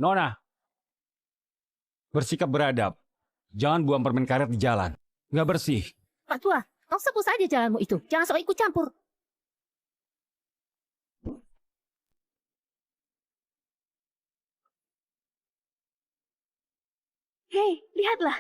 Nona, bersikap beradab. Jangan buang permen karet di jalan. Nggak bersih. Pak Tua, kau sebut saja jalanmu itu. Jangan sok ikut campur. Hei, lihatlah.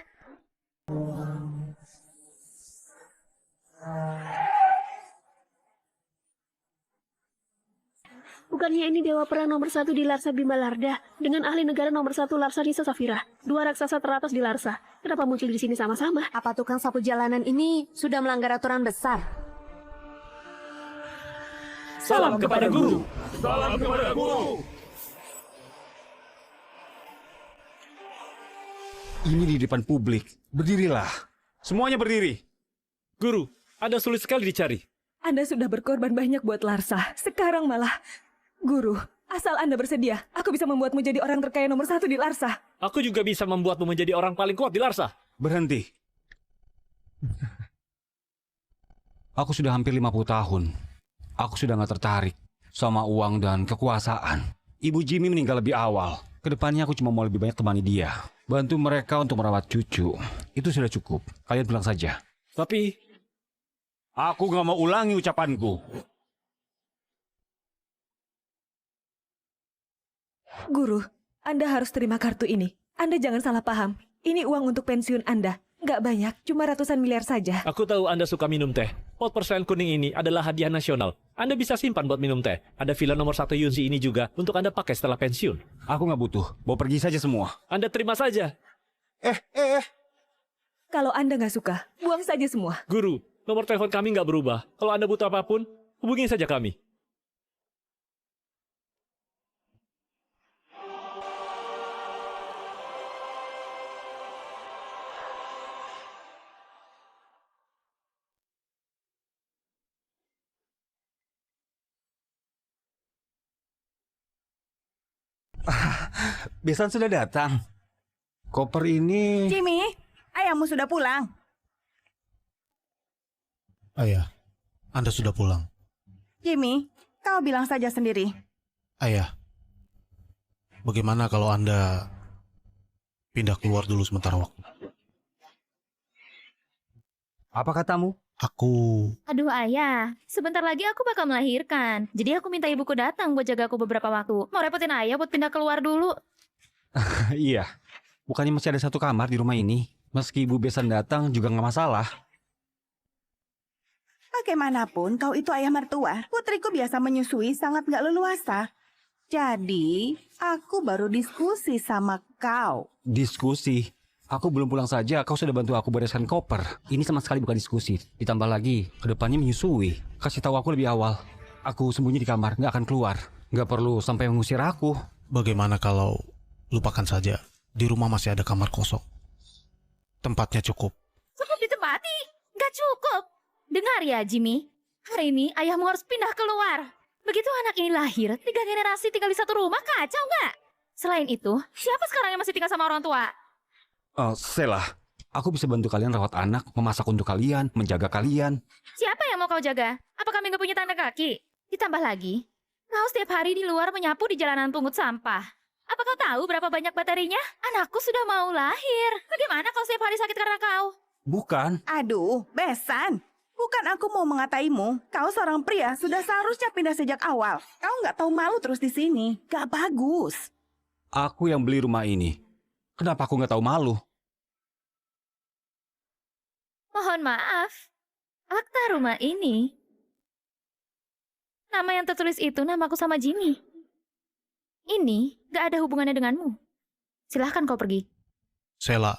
Bukannya ini dewa perang nomor 1 di Larsa Bimbalarda dengan ahli negara nomor 1 Larsa Nisa Safira. Dua raksasa teratas di Larsa. Kenapa muncul di sini sama-sama? Apa tukang sapu jalanan ini sudah melanggar aturan besar? Salam kepada guru. Salam kepada guru. Ini di depan publik. Berdirilah. Semuanya berdiri. Guru, Anda sulit sekali dicari. Anda sudah berkorban banyak buat Larsa. Sekarang malah... Guru, asal Anda bersedia, aku bisa membuatmu jadi orang terkaya nomor 1 di Larsa. Aku juga bisa membuatmu menjadi orang paling kuat di Larsa. Berhenti. Aku sudah hampir 50 tahun. Aku sudah gak tertarik sama uang dan kekuasaan. Ibu Jimmy meninggal lebih awal. Kedepannya aku cuma mau lebih banyak temani dia. Bantu mereka untuk merawat cucu. Itu sudah cukup. Kalian pulang saja. Tapi... Aku gak mau ulangi ucapanku. Guru, Anda harus terima kartu ini. Anda jangan salah paham. Ini uang untuk pensiun Anda. Nggak banyak, cuma ratusan miliar saja. Aku tahu Anda suka minum teh. Pot perselen kuning ini adalah hadiah nasional. Anda bisa simpan buat minum teh. Ada villa nomor 1 Yunzi ini juga untuk Anda pakai setelah pensiun. Aku gak butuh. Bawa pergi saja semua. Anda terima saja. Kalau Anda nggak suka, buang saja semua. Guru, nomor telepon kami nggak berubah. Kalau Anda butuh apapun, hubungi saja kami. Besan sudah datang. Koper ini... Jimmy, ayahmu sudah pulang. Ayah, Anda sudah pulang. Jimmy, kau bilang saja sendiri. Ayah, bagaimana kalau Anda pindah keluar dulu sementara waktu? Apa katamu? Aku... Aduh ayah, sebentar lagi aku bakal melahirkan. Jadi aku minta ibuku datang buat jaga aku beberapa waktu. Mau repotin ayah buat pindah keluar dulu. Iya. Bukannya masih ada satu kamar di rumah ini. Meski Ibu Besan datang juga nggak masalah. Bagaimanapun, kau itu ayah mertua. Putriku biasa menyusui sangat gak leluasa. Jadi, aku baru diskusi sama kau. Diskusi? Aku belum pulang saja, kau sudah bantu aku bereskan koper. Ini sama sekali bukan diskusi. Ditambah lagi, kedepannya menyusui. Kasih tahu aku lebih awal. Aku sembunyi di kamar, nggak akan keluar. Nggak perlu sampai mengusir aku. Bagaimana kalau lupakan saja? Di rumah masih ada kamar kosong. Tempatnya cukup. Cukup ditempati? Nggak cukup. Dengar ya Jimmy, hari ini ayahmu harus pindah keluar. Begitu anak ini lahir, 3 generasi tinggal di satu rumah, kacau nggak? Selain itu, siapa sekarang yang masih tinggal sama orang tua? Sela, aku bisa bantu kalian rawat anak, memasak untuk kalian, menjaga kalian. Siapa yang mau kau jaga? Apa kami nggak punya tanda kaki? Ditambah lagi, kau setiap hari di luar menyapu di jalanan pungut sampah. Apa kau tahu berapa banyak baterinya? Anakku sudah mau lahir. Bagaimana kau setiap hari sakit karena kau? Bukan. Aduh, Besan. Bukan aku mau mengataimu. Kau seorang pria sudah seharusnya pindah sejak awal. Kau nggak tahu malu terus di sini. Gak bagus. Aku yang beli rumah ini. Kenapa aku nggak tahu malu? Mohon maaf, akta rumah ini. Nama yang tertulis itu namaku sama Jimmy. Ini gak ada hubungannya denganmu. Silahkan kau pergi. Sela,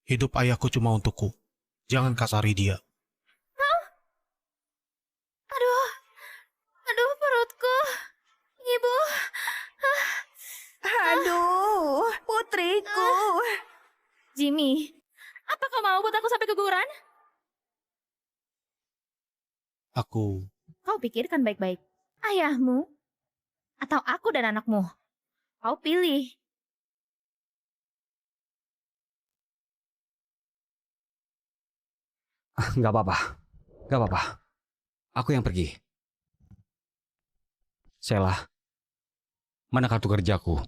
hidup ayahku cuma untukku. Jangan kasari dia. Aduh, aduh perutku. Ibu. Aduh, putriku. Jimmy, apa kau mau buat aku sampai keguguran? Aku... Kau pikirkan baik-baik. Ayahmu atau aku dan anakmu? Kau pilih. Nggak apa-apa. Nggak apa-apa. Aku yang pergi. Sheila, mana kartu kerjaku?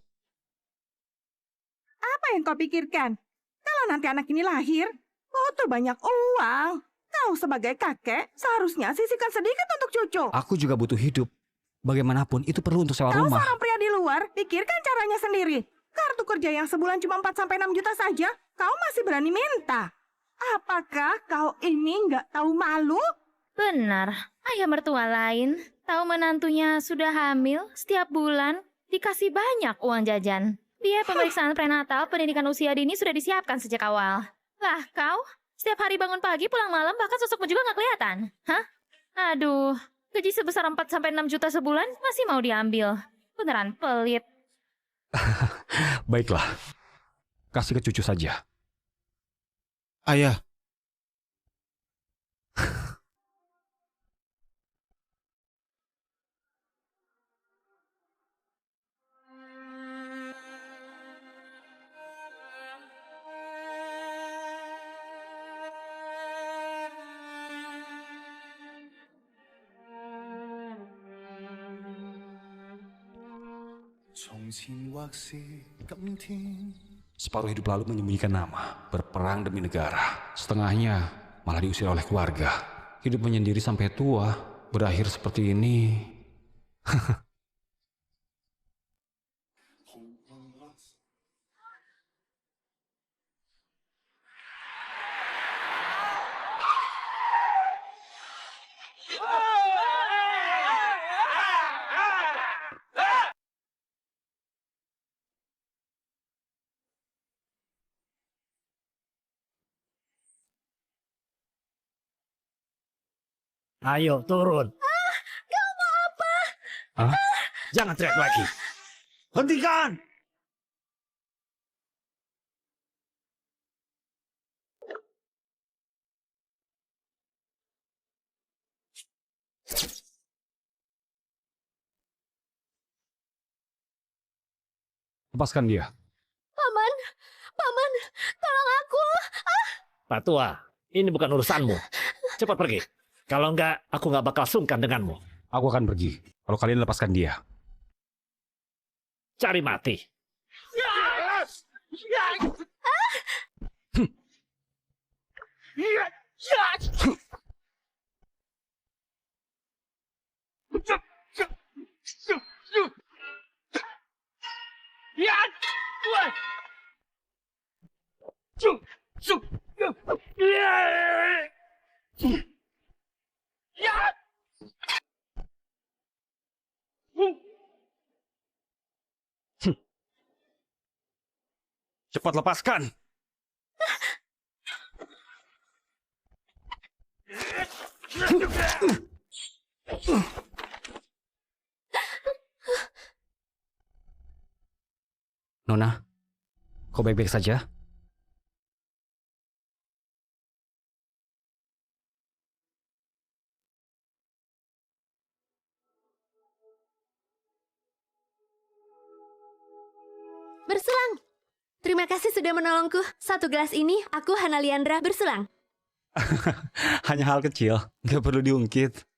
Apa yang kau pikirkan? Kalau nanti anak ini lahir, butuh banyak uang. Kau sebagai kakek seharusnya sisihkan sedikit untuk cucu. Aku juga butuh hidup. Bagaimanapun itu perlu untuk sewa Kau rumah. seorang pria di luar, pikirkan caranya sendiri. Kartu kerja yang sebulan cuma 4-6 juta saja, kau masih berani minta. Apakah kau ini nggak tahu malu? Benar, ayah mertua lain tahu menantunya sudah hamil setiap bulan dikasih banyak uang jajan. Biaya pemeriksaan prenatal pendidikan usia dini sudah disiapkan sejak awal. Lah kau, setiap hari bangun pagi pulang malam bahkan sosokmu juga nggak kelihatan. Hah? Aduh, gaji sebesar 4-6 juta sebulan masih mau diambil. Beneran pelit. Baiklah, kasih ke cucu saja. Ayah, Separuh hidup lalu menyembunyikan nama, berperang demi negara. Setengahnya malah diusir oleh keluarga. Hidup menyendiri sampai tua, berakhir seperti ini. Ayo, turun. Kau mau apa? Hah? Jangan teriak lagi. Hentikan! Lepaskan dia. Paman, paman, tolong aku. Pak Tua, ini bukan urusanmu. Cepat pergi. Kalau enggak, aku nggak bakal sungkan denganmu. Aku akan pergi. Kalau kalian lepaskan dia. Cari mati. Cepat lepaskan. Nona, kau baik-baik saja? Berselang. Terima kasih sudah menolongku. Satu gelas ini, aku Hana Liandra berselang. Hanya hal kecil, nggak perlu diungkit.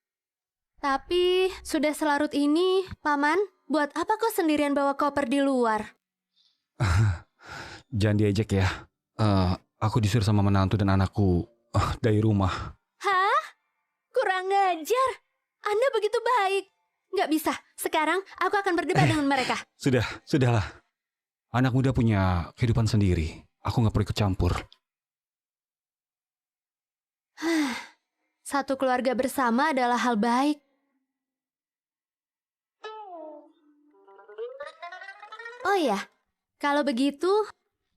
Tapi, sudah selarut ini, Paman, buat apa kau sendirian bawa koper di luar? Jangan diejek ya. Aku disuruh sama menantu dan anakku dari rumah. Hah? Kurang ngajar. Anda begitu baik. Nggak bisa. Sekarang, aku akan berdebat dengan mereka. Sudahlah. Anak muda punya kehidupan sendiri. Aku nggak perlu ikut campur. Satu keluarga bersama adalah hal baik. Oh ya, kalau begitu,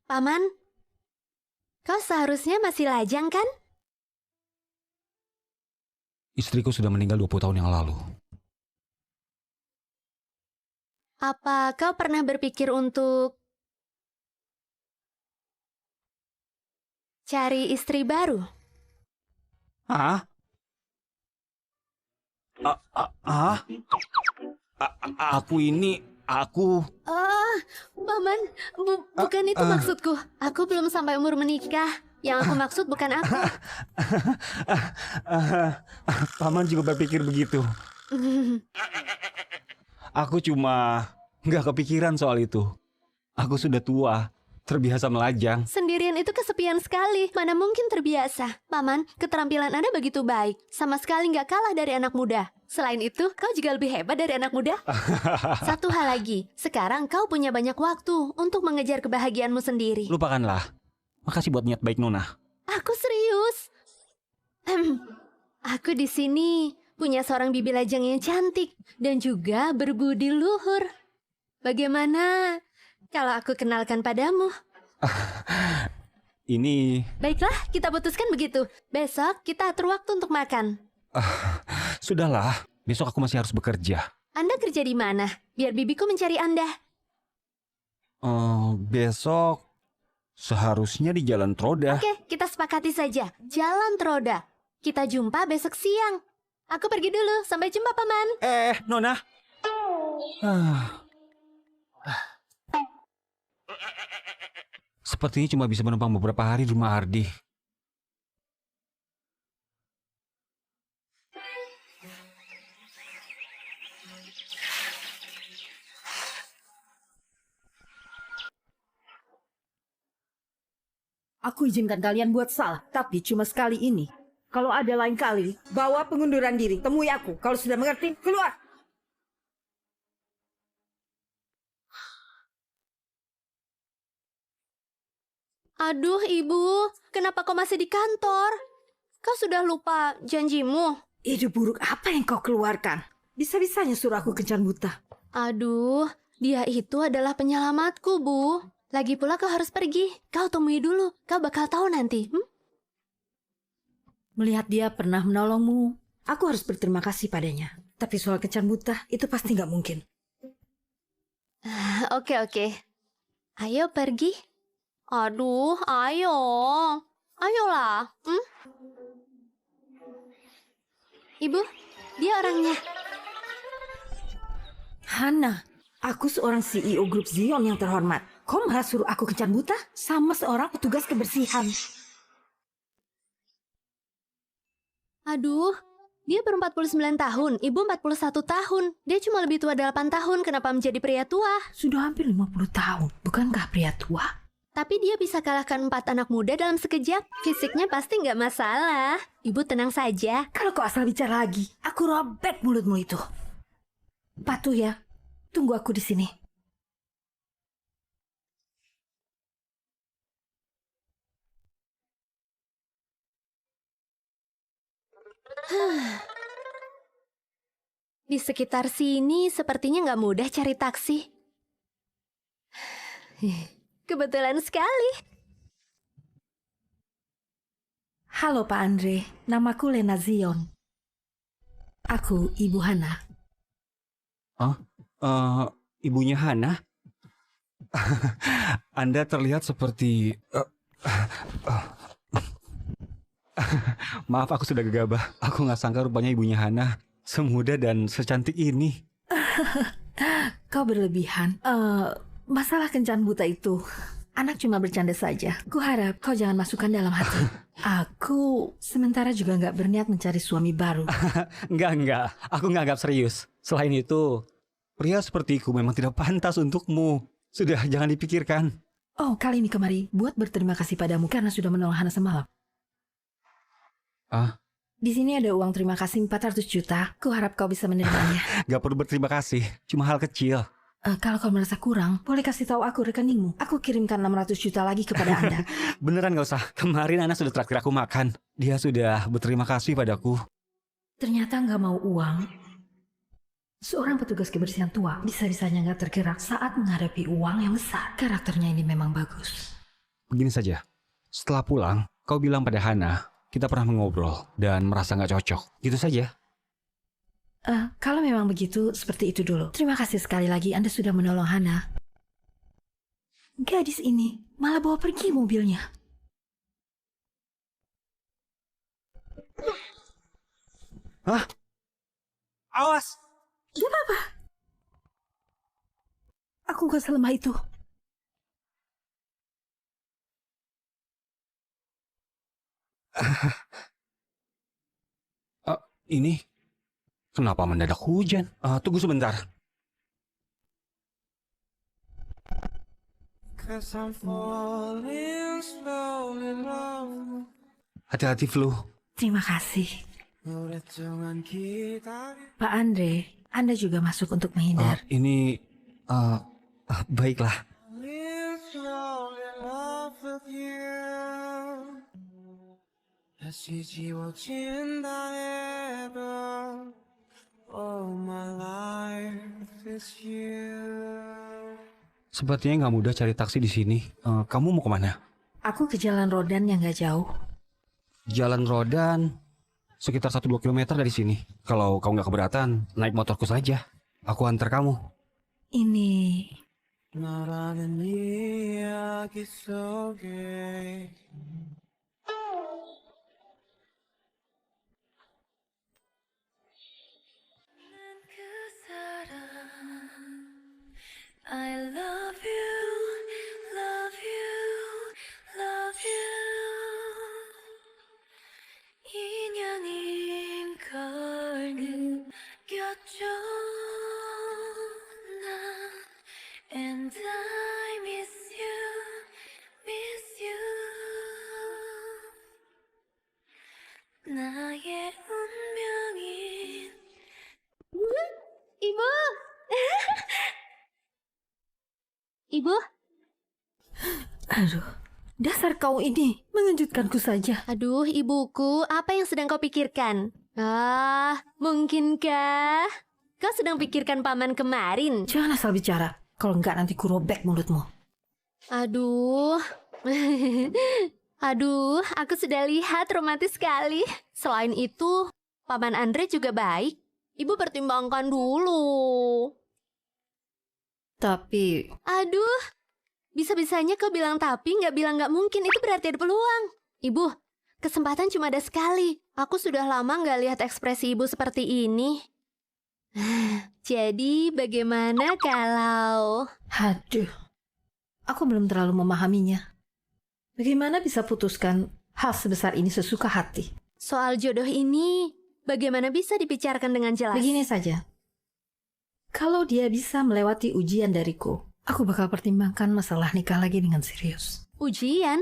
Paman, kau seharusnya masih lajang kan? Istriku sudah meninggal 20 tahun yang lalu. Apa kau pernah berpikir untuk cari istri baru? Hah? Aku Paman, bukan itu maksudku. Aku belum sampai umur menikah. Yang aku maksud bukan aku. Paman juga berpikir begitu. Aku cuma nggak kepikiran soal itu. Aku sudah tua, terbiasa melajang. Sendirian itu kesepian sekali. Mana mungkin terbiasa. Paman, keterampilan Anda begitu baik. Sama sekali nggak kalah dari anak muda. Selain itu, kau juga lebih hebat dari anak muda. Satu hal lagi, sekarang kau punya banyak waktu untuk mengejar kebahagiaanmu sendiri. Lupakanlah. Makasih buat niat baik Nona. Aku serius. Aku di sini punya seorang bibi lajang yang cantik dan juga berbudi luhur. Bagaimana kalau aku kenalkan padamu? Ini... Baiklah, kita putuskan begitu. Besok kita atur waktu untuk makan. Sudahlah, besok aku masih harus bekerja. Anda kerja di mana? Biar bibiku mencari Anda. Besok seharusnya di Jalan Troda. Oke, kita sepakati saja. Jalan Troda. Kita jumpa besok siang. Aku pergi dulu. Sampai jumpa, Paman. Nona. Sepertinya cuma bisa menumpang beberapa hari di rumah Ardi. Aku izinkan kalian buat salah, tapi cuma sekali ini. Kalau ada lain kali, bawa pengunduran diri. Temui aku. Kalau sudah mengerti, keluar. Aduh, Ibu. Kenapa kau masih di kantor? Kau sudah lupa janjimu? Ide buruk apa yang kau keluarkan? Bisa-bisanya suruh aku kencan buta. Aduh, dia itu adalah penyelamatku, Bu. Lagi pula kau harus pergi. Kau temui dulu. Kau bakal tahu nanti. Melihat dia pernah menolongmu, aku harus berterima kasih padanya. Tapi soal kencan buta, itu pasti nggak mungkin. Oke. Ayo pergi. Aduh, ayo. Ayolah. Ibu, dia orangnya. Hana, aku seorang CEO grup Zion yang terhormat. Kau malah suruh aku kencan buta sama seorang petugas kebersihan. Aduh, dia ber-49 tahun, ibu 41 tahun. Dia cuma lebih tua 8 tahun, kenapa menjadi pria tua? Sudah hampir 50 tahun, bukankah pria tua? Tapi dia bisa kalahkan 4 anak muda dalam sekejap. Fisiknya pasti nggak masalah. Ibu tenang saja. Kalau kau asal bicara lagi, aku robek mulutmu itu. Patuh ya, tunggu aku di sini. Di sekitar sini sepertinya nggak mudah cari taksi. Kebetulan sekali. Halo Pak Andre, namaku Lena Zion. Aku Ibu Hana. Ibunya Hana? Anda terlihat seperti... Maaf, aku sudah gegabah. Aku nggak sangka rupanya ibunya Hana semuda dan secantik ini. Kau berlebihan. Masalah kencan buta itu, anak cuma bercanda saja. Kuharap kau jangan masukkan dalam hati. Aku sementara juga nggak berniat mencari suami baru. Enggak. Aku nggak anggap serius. Selain itu, pria sepertiku memang tidak pantas untukmu. Sudah, jangan dipikirkan. Oh, kali ini kemari buat berterima kasih padamu karena sudah menolong Hana semalam. Di sini ada uang terima kasih 400 juta. Kuharap kau bisa menerimanya. Gak perlu berterima kasih, cuma hal kecil. Kalau kau merasa kurang, boleh kasih tahu aku rekeningmu. Aku kirimkan 600 juta lagi kepada Anda. Beneran gak usah. Kemarin Ana sudah traktir aku makan. Dia sudah berterima kasih padaku. Ternyata nggak mau uang. Seorang petugas kebersihan tua bisa-bisanya nggak tergerak saat menghadapi uang yang besar. Karakternya ini memang bagus. Begini saja. Setelah pulang, kau bilang pada Hana, kita pernah mengobrol dan merasa nggak cocok. Gitu saja. Kalau memang begitu, seperti itu dulu. Terima kasih sekali lagi Anda sudah menolong Hana. Gadis ini malah bawa pergi mobilnya. Hah? Awas! Gak apa-apa. Aku gak selemah itu. Ini kenapa mendadak hujan? Tunggu sebentar. Hati-hati, Flu. Terima kasih. Pak Andre, Anda juga masuk untuk menghindar. Ini baiklah. Sepertinya nggak mudah cari taksi di sini. Kamu mau kemana? Aku ke Jalan Rodan yang nggak jauh. Jalan Rodan, sekitar 1-2 kilometer dari sini. Kalau kamu nggak keberatan, naik motorku saja. Aku antar kamu. Ini I love you, love you, love you. 인연인 걸 느꼈죠 나. And I miss you, miss you. 나의 운명인 Ibu. Ibu, aduh, dasar kau ini mengejutkanku saja. aduh ibuku, apa yang sedang kau pikirkan? Mungkinkah kau sedang pikirkan paman kemarin? Jangan asal bicara. Kalau enggak nanti ku robek mulutmu. Aduh, aduh, aku sudah lihat romantis sekali. Selain itu, paman Andre juga baik. Ibu pertimbangkan dulu. Tapi Aduh, bisa-bisanya kau bilang tapi nggak bilang nggak mungkin. Itu berarti ada peluang. Ibu, kesempatan cuma ada sekali. Aku sudah lama nggak lihat ekspresi ibu seperti ini. Jadi bagaimana kalau... aduh, aku belum terlalu memahaminya. Bagaimana bisa putuskan hal sebesar ini sesuka hati? Soal jodoh ini, bagaimana bisa dibicarakan dengan jelas? Begini saja. Kalau dia bisa melewati ujian dariku, aku bakal pertimbangkan masalah nikah lagi dengan serius. Ujian?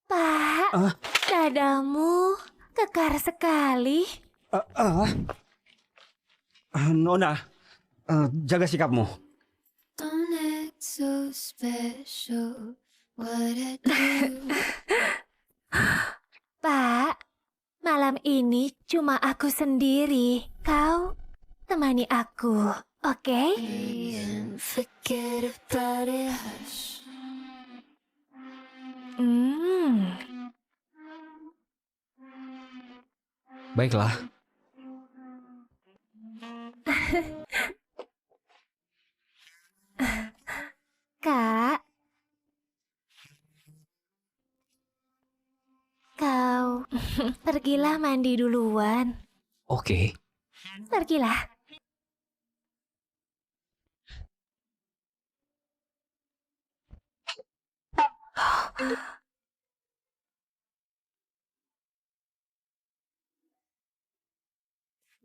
Pak, dadamu kekar sekali. Nona, jaga sikapmu. Don't act so special. What I do. Pak, malam ini cuma aku sendiri. Kau temani aku, oke? Baiklah. Kak, kau pergilah mandi duluan. Oke. Pergilah.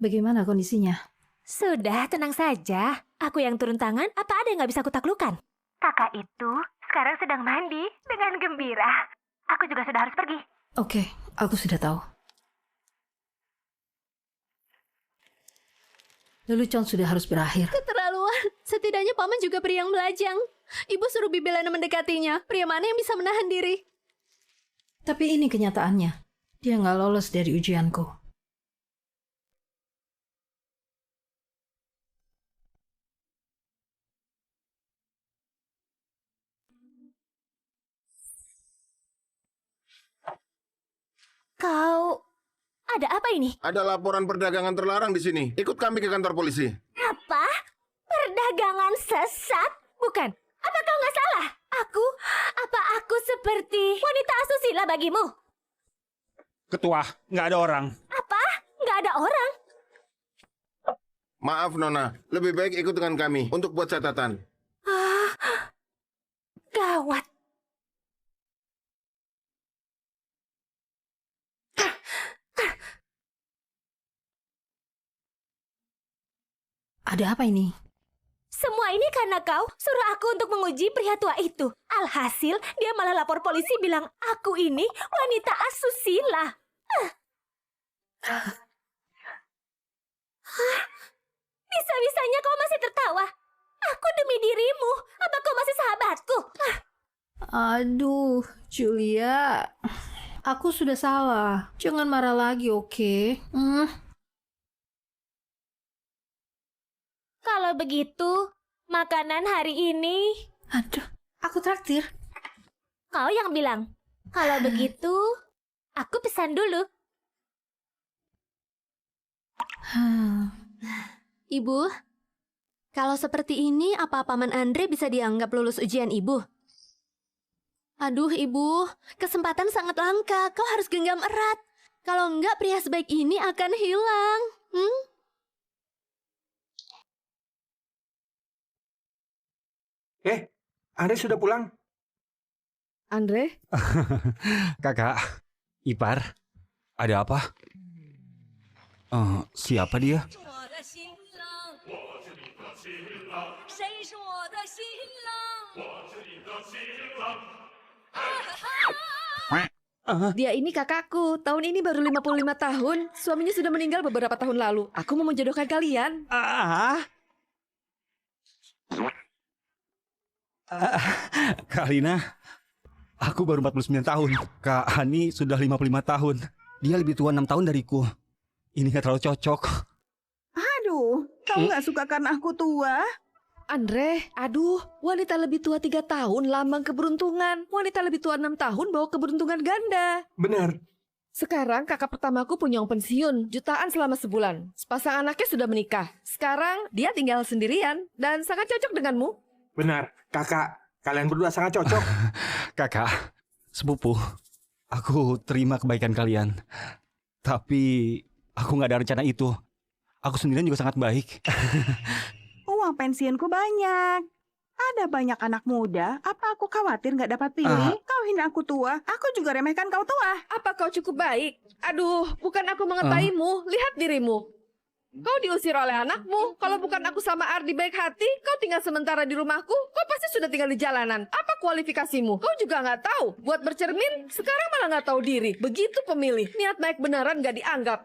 Bagaimana kondisinya? Sudah, tenang saja. Aku yang turun tangan, apa ada yang nggak bisa aku taklukkan? Kakak itu sekarang sedang mandi dengan gembira. Aku juga sudah harus pergi. Oke, aku sudah tahu. Lelucon sudah harus berakhir. Keterlaluan. Setidaknya paman juga pria yang melajang. Ibu suruh Bibi Lena mendekatinya. Pria mana yang bisa menahan diri? Tapi ini kenyataannya. Dia nggak lolos dari ujianku. Kau, ada apa ini? Ada laporan perdagangan terlarang di sini. Ikut kami ke kantor polisi. Apa? Perdagangan sesat? Bukan. Apa kau nggak salah? Apa aku seperti wanita asusila bagimu? Ketua, nggak ada orang. Apa? Nggak ada orang? Maaf Nona, lebih baik ikut dengan kami untuk buat catatan. Gawat. Ada apa ini? Semua ini karena kau suruh aku untuk menguji pria tua itu. Alhasil, dia malah lapor polisi bilang aku ini wanita asusila. Bisa-bisanya kau masih tertawa. Aku demi dirimu. Apa kau masih sahabatku? Aduh, Julia. Aku sudah salah. Jangan marah lagi, oke? Kalau begitu, makanan hari ini... Aduh, aku traktir. Kau yang bilang. Kalau begitu, aku pesan dulu. Ibu, kalau seperti ini, apa Paman Andre bisa dianggap lulus ujian ibu? Aduh, ibu, kesempatan sangat langka. Kau harus genggam erat. Kalau enggak, pria sebaik ini akan hilang. Andre sudah pulang? Andre? Kakak, Ipar, ada apa? Siapa dia? Dia ini kakakku. Tahun ini baru 55 tahun. Suaminya sudah meninggal beberapa tahun lalu. Aku mau menjodohkan kalian. Kak Lina, aku baru 49 tahun. Kak Hani sudah 55 tahun. Dia lebih tua 6 tahun dariku. Ini gak terlalu cocok. Aduh, kau nggak suka karena aku tua? Andre, aduh, wanita lebih tua 3 tahun lambang keberuntungan. Wanita lebih tua 6 tahun bawa keberuntungan ganda. Benar. Sekarang kakak pertamaku punya uang pensiun, jutaan selama sebulan. Sepasang anaknya sudah menikah. Sekarang dia tinggal sendirian dan sangat cocok denganmu. Benar, kakak. Kalian berdua sangat cocok. Kakak, sepupu, aku terima kebaikan kalian. Tapi aku gak ada rencana itu. Aku sendirian juga sangat baik. Uang pensiunku banyak. Ada banyak anak muda. Apa aku khawatir nggak dapat pilih? Kau hina aku tua. Aku juga remehkan kau tua. Apa kau cukup baik? Aduh, bukan aku mengetahimu. Lihat dirimu. Kau diusir oleh anakmu. Kalau bukan aku sama Ardi baik hati, kau tinggal sementara di rumahku. Kau pasti sudah tinggal di jalanan. Apa kualifikasimu? Kau juga nggak tahu. Buat bercermin, sekarang malah nggak tahu diri. Begitu pemilih. Niat baik beneran nggak dianggap.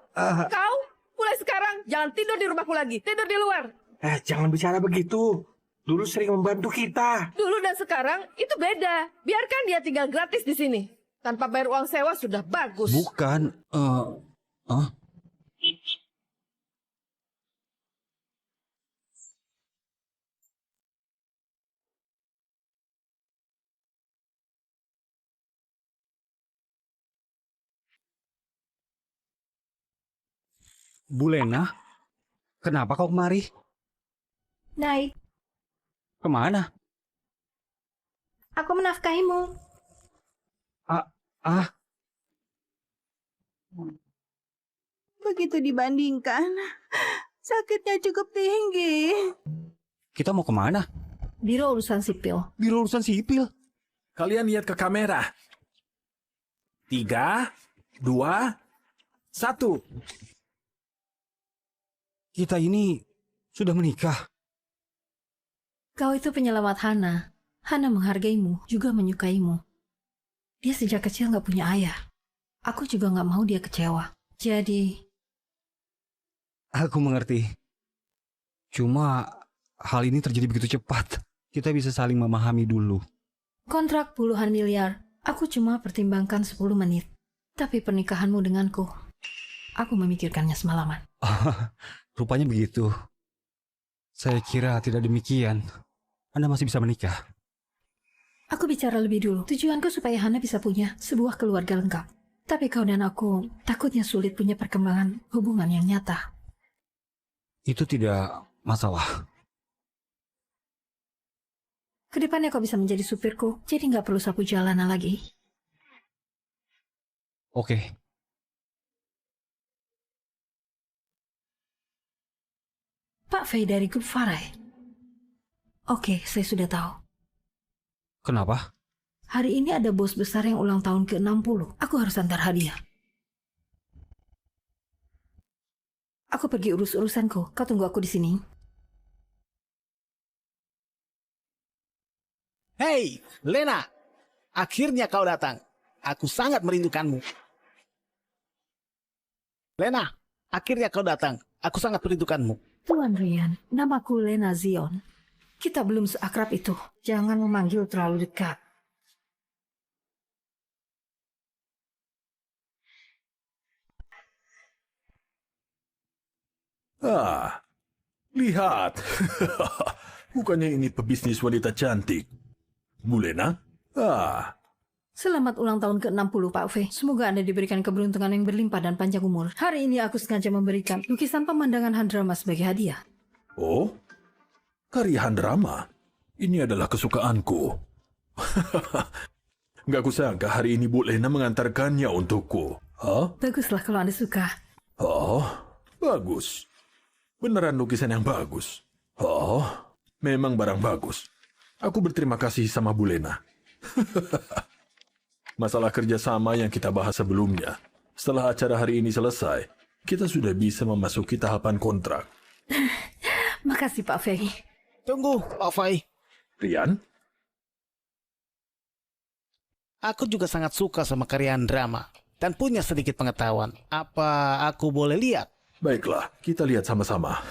Kau, mulai sekarang, jangan tidur di rumahku lagi. Tidur di luar. Jangan bicara begitu. Dulu sering membantu kita. Dulu dan sekarang itu beda. Biarkan dia tinggal gratis di sini. Tanpa bayar uang sewa sudah bagus. Bukan, Bu Lena, kenapa kau kemari? Naik, Kemana? aku menafkahimu. Begitu dibandingkan, sakitnya cukup tinggi. Kita mau kemana? Biro urusan sipil. Biro urusan sipil. Kalian lihat ke kamera. 3, 2, 1. Kita ini sudah menikah. Kau itu penyelamat Hana. Hana menghargaimu, juga menyukaimu. Dia sejak kecil gak punya ayah. Aku juga gak mau dia kecewa. Jadi... Aku mengerti. Cuma hal ini terjadi begitu cepat. Kita bisa saling memahami dulu. Kontrak puluhan miliar. Aku cuma pertimbangkan 10 menit. Tapi pernikahanmu denganku, aku memikirkannya semalaman. Rupanya begitu. Saya kira tidak demikian. Anda masih bisa menikah. Aku bicara lebih dulu. Tujuanku supaya Hana bisa punya sebuah keluarga lengkap. Tapi kau dan aku takutnya sulit punya perkembangan hubungan yang nyata. Itu tidak masalah. Kedepannya kau bisa menjadi supirku, jadi nggak perlu sapu jalanan lagi. Oke. Pak Fei dari grup Farai. Oke, saya sudah tahu. Kenapa? Hari ini ada bos besar yang ulang tahun ke-60. Aku harus antar hadiah. Aku pergi urus urusanku. Kau tunggu aku di sini. Hei, Lena. Akhirnya kau datang. Aku sangat merindukanmu. Lena, akhirnya kau datang. Aku sangat merindukanmu. Tuan Rian, namaku Lena Zion. Kita belum seakrab itu. Jangan memanggil terlalu dekat. Ah, lihat. Bukannya ini pebisnis wanita cantik. Bu Lena? Ah, Selamat ulang tahun ke-60, Pak V. Semoga Anda diberikan keberuntungan yang berlimpah dan panjang umur. Hari ini aku sengaja memberikan lukisan pemandangan Handrama sebagai hadiah. oh, karya Handrama. Ini adalah kesukaanku. Nggak kusangka hari ini Bu Lena mengantarkannya untukku. Hah? Baguslah kalau Anda suka. Oh, bagus. Beneran lukisan yang bagus. Oh, memang barang bagus. Aku berterima kasih sama Bu Lena. Masalah kerjasama yang kita bahas sebelumnya. Setelah acara hari ini selesai, kita sudah bisa memasuki tahapan kontrak. Makasih, Pak V. Tunggu, Pak Fai. Rian? Aku juga sangat suka sama karya drama dan punya sedikit pengetahuan. Apa aku boleh lihat? Baiklah, kita lihat sama-sama.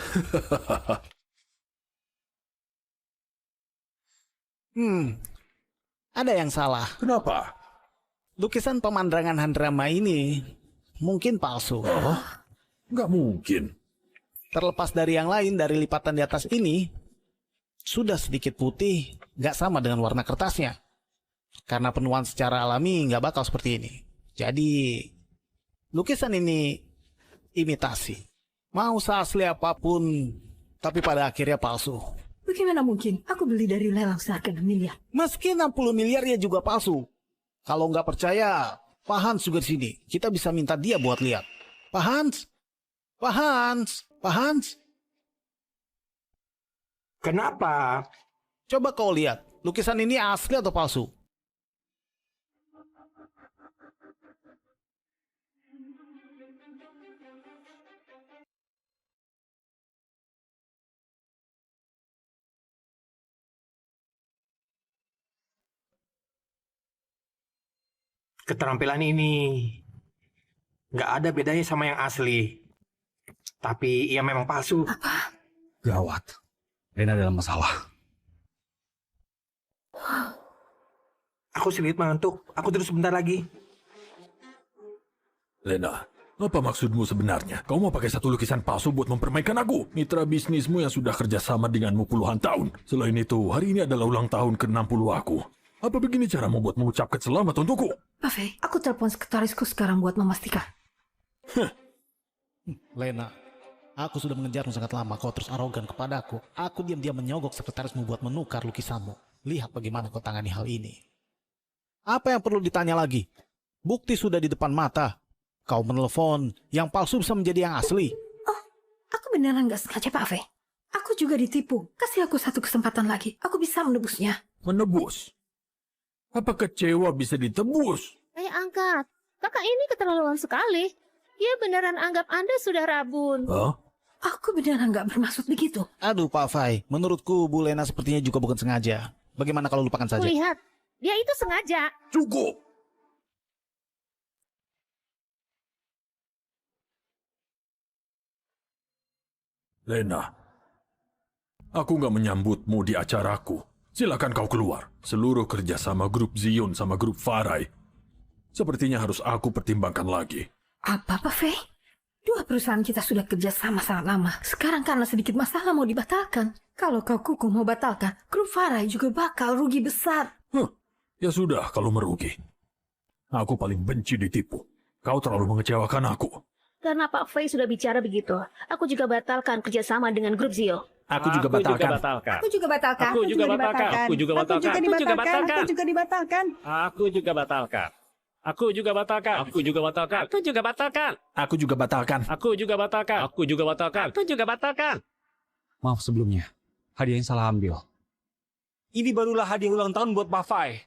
Ada yang salah. Kenapa? Lukisan pemandangan Handrama ini mungkin palsu. Oh, nggak mungkin. Terlepas dari yang lain, dari lipatan di atas ini, sudah sedikit putih, nggak sama dengan warna kertasnya. Karena penuaan secara alami nggak bakal seperti ini. Jadi, lukisan ini imitasi. Mau seasli apapun, tapi pada akhirnya palsu. Bagaimana mungkin? Aku beli dari lelang seharga 6 miliar. Meski 60 miliar ya juga palsu. Kalau nggak percaya, Pak Hans juga di sini. Kita bisa minta dia buat lihat. Pak Hans? Pak Hans? Pak Hans? Kenapa? Coba kau lihat, lukisan ini asli atau palsu? Keterampilan ini nggak ada bedanya sama yang asli. Tapi ia memang palsu. Gawat. Lena dalam masalah. Aku sedikit mengantuk. Aku tidur sebentar lagi. Lena, apa maksudmu sebenarnya? Kau mau pakai satu lukisan palsu buat mempermainkan aku? Mitra bisnismu yang sudah kerjasama denganmu puluhan tahun. Selain itu, hari ini adalah ulang tahun ke-60 aku. Apa begini caramu buat mengucapkan selamat untukku? Pak V, aku telepon sekretarisku sekarang buat memastikan. Lena, aku sudah mengejarmu sangat lama. Kau terus arogan kepadaku. Aku diam-diam menyogok sekretarismu buat menukar lukisanmu. Lihat bagaimana kau tangani hal ini. Apa yang perlu ditanya lagi? Bukti sudah di depan mata. Kau menelpon, yang palsu bisa menjadi yang asli. Oh, aku beneran nggak sengaja, Pak V. Aku juga ditipu. Kasih aku satu kesempatan lagi. Aku bisa menebusnya. Menebus? Apa kecewa bisa ditebus? Angkat. Kakak ini keterlaluan sekali. Dia beneran anggap Anda sudah rabun. Hah? Aku beneran nggak bermaksud begitu. Aduh Pak Fai, menurutku Bu Lena sepertinya juga bukan sengaja. Bagaimana kalau lupakan saja? Kulihat, dia itu sengaja. Cukup! Lena, aku nggak menyambutmu di acaraku. Silakan kau keluar. Seluruh kerjasama grup Zion sama grup Farai sepertinya harus aku pertimbangkan lagi. Apa, Pak V? Dua perusahaan kita sudah kerja sama sangat lama. Sekarang karena sedikit masalah mau dibatalkan. Kalau kau kuku mau batalkan, grup Farai juga bakal rugi besar. Ya sudah kalau merugi. Aku paling benci ditipu. Kau terlalu mengecewakan aku. Karena Pak Fei sudah bicara begitu, aku juga batalkan kerjasama dengan grup Zio. Aku juga batalkan. Aku juga batalkan. Aku juga batalkan. Aku juga batalkan. Aku juga dibatalkan. Aku juga dibatalkan. Aku juga batalkan. Aku juga batalkan. Aku juga batalkan. Aku juga batalkan. Aku juga batalkan. Aku juga batalkan. Aku juga batalkan. Aku juga batalkan. Maaf sebelumnya, hadiah yang salah ambil. Ini barulah hadiah ulang tahun buat Pak Fai.